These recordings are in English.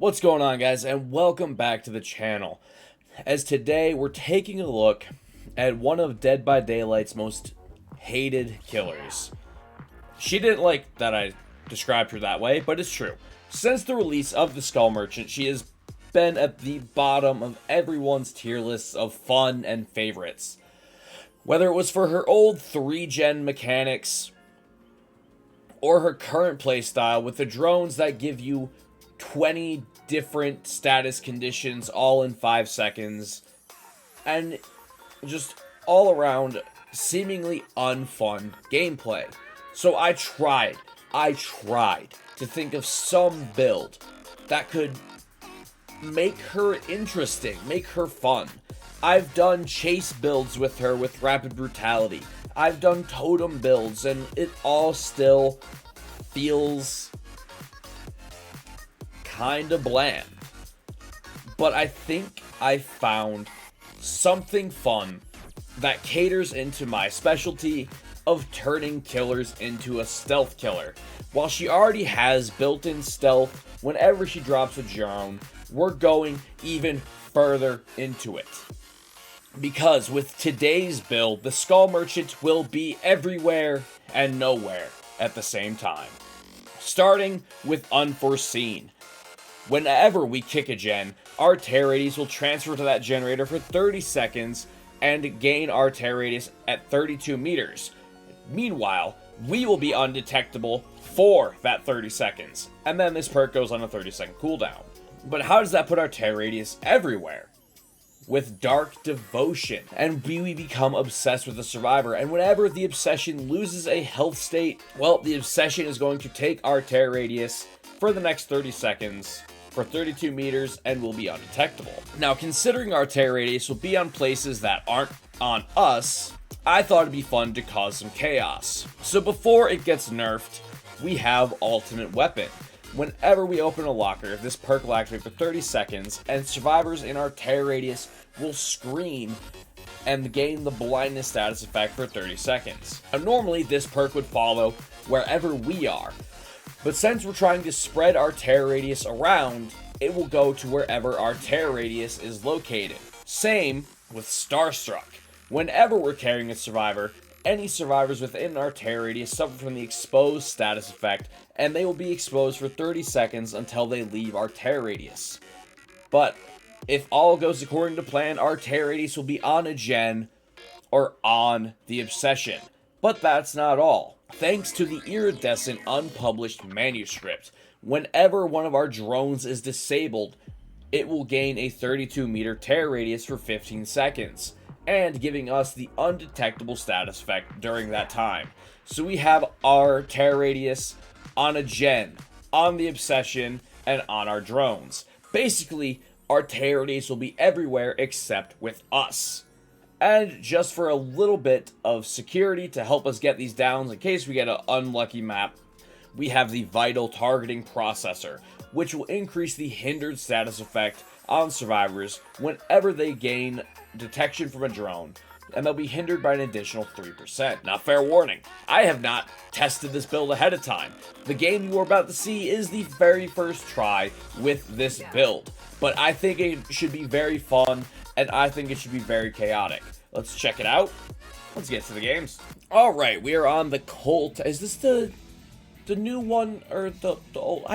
What's going on, guys, and welcome back to the channel. As today we're taking a look at one of Dead by Daylight's most hated killers. She didn't like that I described her that way, but it's true. Since the release of the Skull Merchant, she has been at the bottom of everyone's tier lists of fun and favorites. Whether it was for her old 3-gen mechanics, or her current playstyle with the drones that give you 20 different status conditions all in 5 seconds, and just all around seemingly unfun gameplay. So I tried to think of some build that could make her interesting, make her fun. I've done chase builds with her with rapid brutality. I've done totem builds, and it all still feels kinda bland. But I think I found something fun that caters into my specialty of turning killers into a stealth killer. While she already has built-in stealth whenever she drops a drone, we're going even further into it. Because with today's build, the Skull Merchant will be everywhere and nowhere at the same time. Starting with Unforeseen. Whenever we kick a gen, our tear radius will transfer to that generator for 30 seconds and gain our tear radius at 32 meters. Meanwhile, we will be undetectable for that 30 seconds, and then this perk goes on a 30-second cooldown. But how does that put our tear radius everywhere? With Dark Devotion, and we become obsessed with the survivor, and whenever the obsession loses a health state, well, the obsession is going to take our tear radius for the next 30 seconds for 32 meters and will be undetectable. Now, considering our tear radius will be on places that aren't on us, I thought it'd be fun to cause some chaos. So before it gets nerfed, we have Ultimate Weapon. Whenever we open a locker, this perk will activate for 30 seconds, and survivors in our tear radius will scream and gain the blindness status effect for 30 seconds. Now, normally, this perk would follow wherever we are, but since we're trying to spread our tear radius around, it will go to wherever our tear radius is located. Same with Starstruck. Whenever we're carrying a survivor, any survivors within our tear radius suffer from the exposed status effect, and they will be exposed for 30 seconds until they leave our tear radius. But if all goes according to plan, our tear radius will be on a gen or on the obsession. But that's not all. Thanks to the iridescent unpublished manuscript, whenever one of our drones is disabled, it will gain a 32-meter tear radius for 15 seconds. And giving us the undetectable status effect during that time. So we have our tear radius on a gen, on the obsession, and on our drones. Basically, our tear radius will be everywhere except with us. And just for a little bit of security to help us get these downs in case we get an unlucky map, we have the Vital Targeting Processor, which will increase the hindered status effect on survivors whenever they gain detection from a drone, and they'll be hindered by an additional 3%. Now, fair warning, I have not tested this build ahead of time. The game you are about to see is the very first try with this build, but I think it should be very fun, and I think it should be very chaotic. Let's check it out. Let's get to the games. Alright, we are on the Colt. Is this the new one, or the old?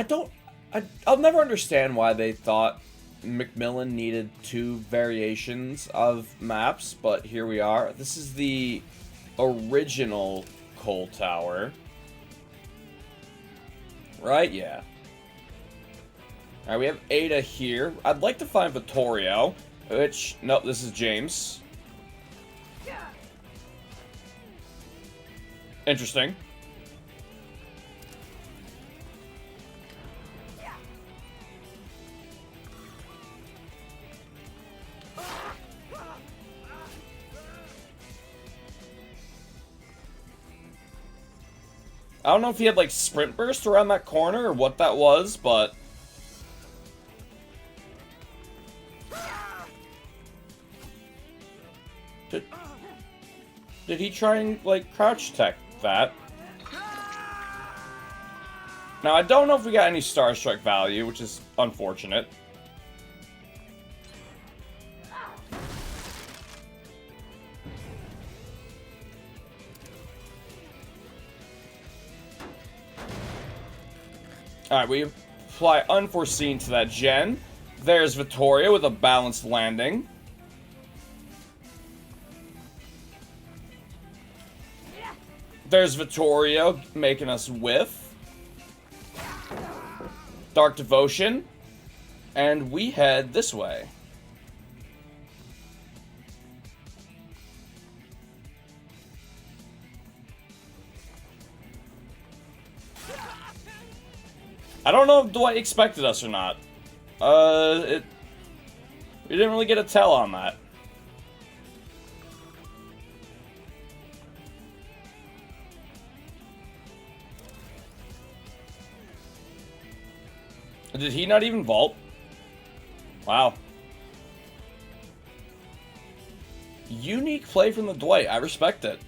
I'll never understand why they thought Macmillan needed 2 variations of maps, but here we are. This is the original Coal Tower. Right? Yeah. Alright, we have Ada here. I'd like to find Vittorio, which... Nope, this is James. Interesting. I don't know if he had, like, sprint burst around that corner or what that was, but... Did he try and, like, crouch tech that? Now, I don't know if we got any Starstruck value, which is unfortunate. Alright, we apply Unforeseen to that gen. There's Vittoria with a balanced landing. There's Vittoria making us whiff. Dark Devotion. And we head this way. I don't know if Dwight expected us or not. We didn't really get a tell on that. Did he not even vault? Wow. Unique play from the Dwight. I respect it.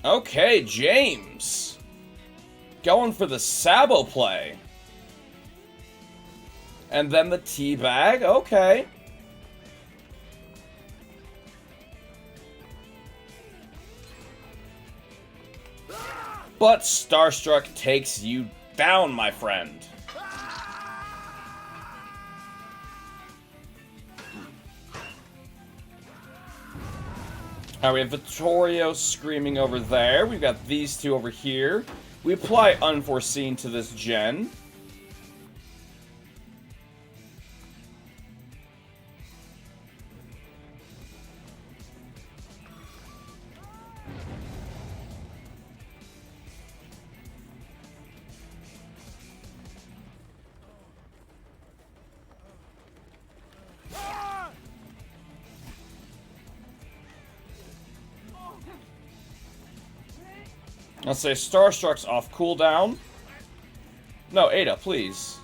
Okay, James. Going for the Sabo play. And then the teabag. Okay. But Starstruck takes you down, my friend. Alright, we have Vittorio screaming over there. We've got these two over here. We apply Unforeseen to this gen. Let's say Starstruck's off cooldown. No, Ada, please.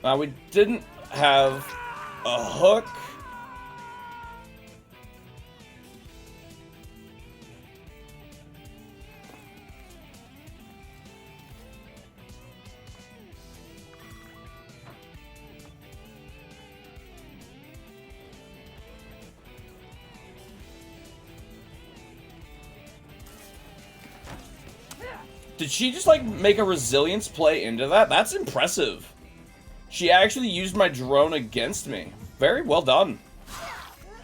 Now, we didn't have a hook. Did she just, like, make a resilience play into that? That's impressive. She actually used my drone against me. Very well done.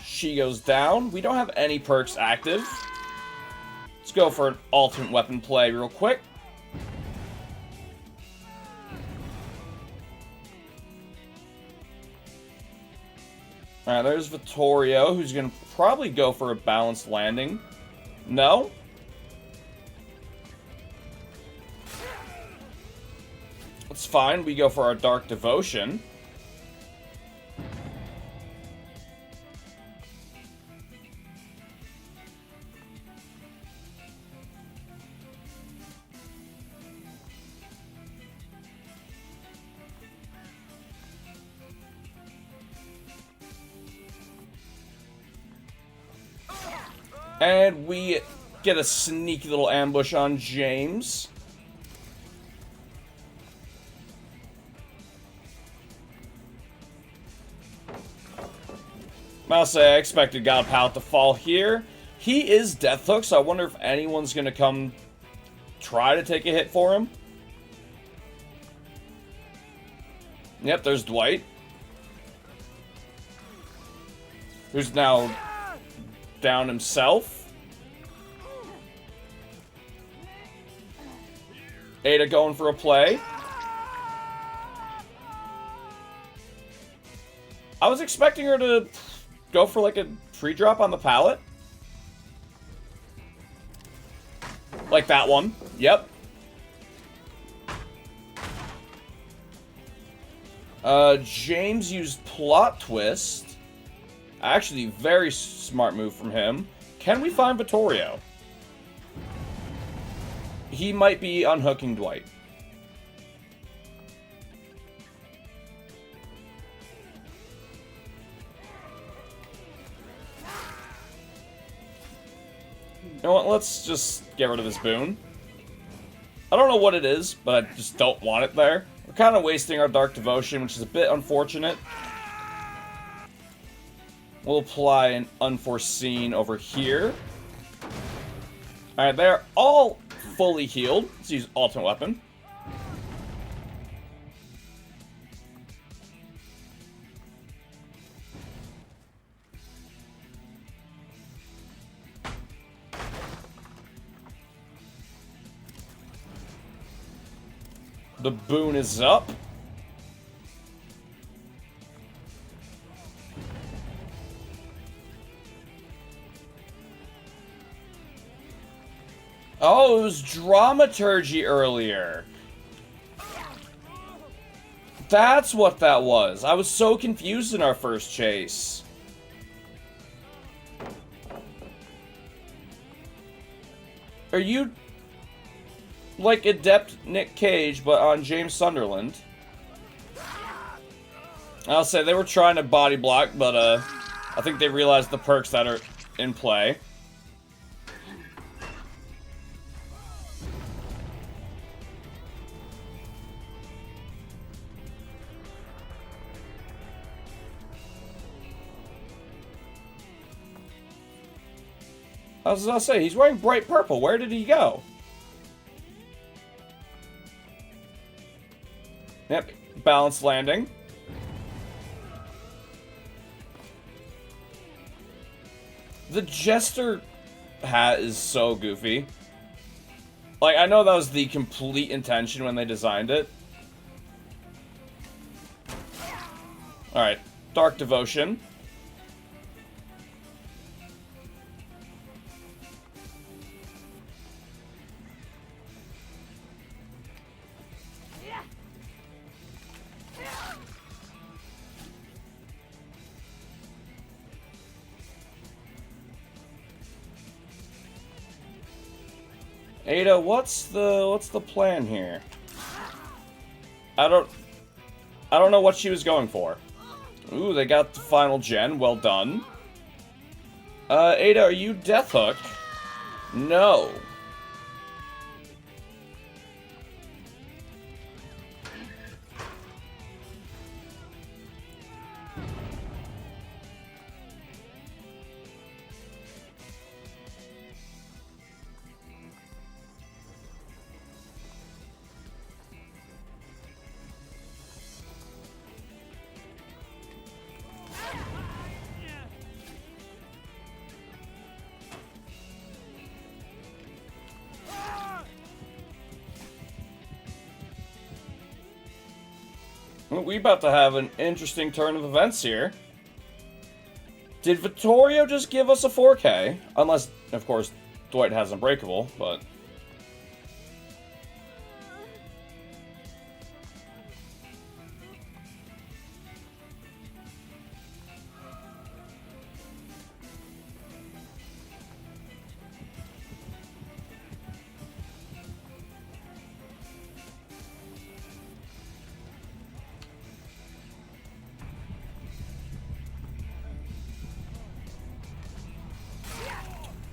She goes down. We don't have any perks active. Let's go for an ultimate weapon play real quick. Alright, there's Vittorio, who's going to probably go for a balanced landing. No? It's fine. We go for our Dark Devotion. And we get a sneaky little ambush on James. I'll say I expected God Pallet to fall here. He is Death Hook, so I wonder if anyone's going to come try to take a hit for him. Yep, there's Dwight. Who's now down himself. Ada going for a play. I was expecting her to go for like a free drop on the pallet. Like that one. Yep. James used Plot Twist. Actually, very smart move from him. Can we find Vittorio? He might be unhooking Dwight. You know what, let's just get rid of this boon. I don't know what it is, but I just don't want it there. We're kind of wasting our Dark Devotion, which is a bit unfortunate. We'll apply an Unforeseen over here. Alright, they're all fully healed. Let's use Ultimate Weapon. The boon is up. Oh, it was Dramaturgy earlier. That's what that was. I was so confused in our first chase. Are you like Adept Nick Cage, but on James Sunderland? I'll say they were trying to body block, but I think they realized the perks that are in play. I was gonna say, he's wearing bright purple. Where did he go? Yep, balanced landing. The Jester hat is so goofy. Like, I know that was the complete intention when they designed it. Alright, Dark Devotion. Ada, what's the plan here? I don't know what she was going for. Ooh, they got the final gen. Well done. Ada, are you Death Hook? No. We about to have an interesting turn of events here. Did Vittorio just give us a 4K? Unless, of course, Dwight has Unbreakable, but...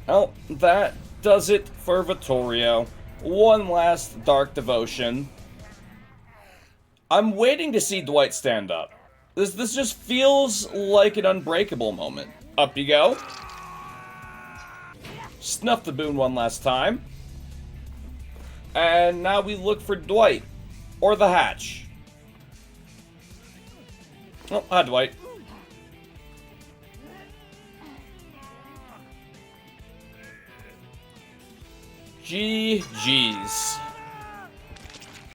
Oh, that does it for Vittorio. One last Dark Devotion. I'm waiting to see Dwight stand up. This just feels like an Unbreakable moment. Up you go. Snuff the boon one last time. And now we look for Dwight. Or the hatch. Oh, hi Dwight. GG's.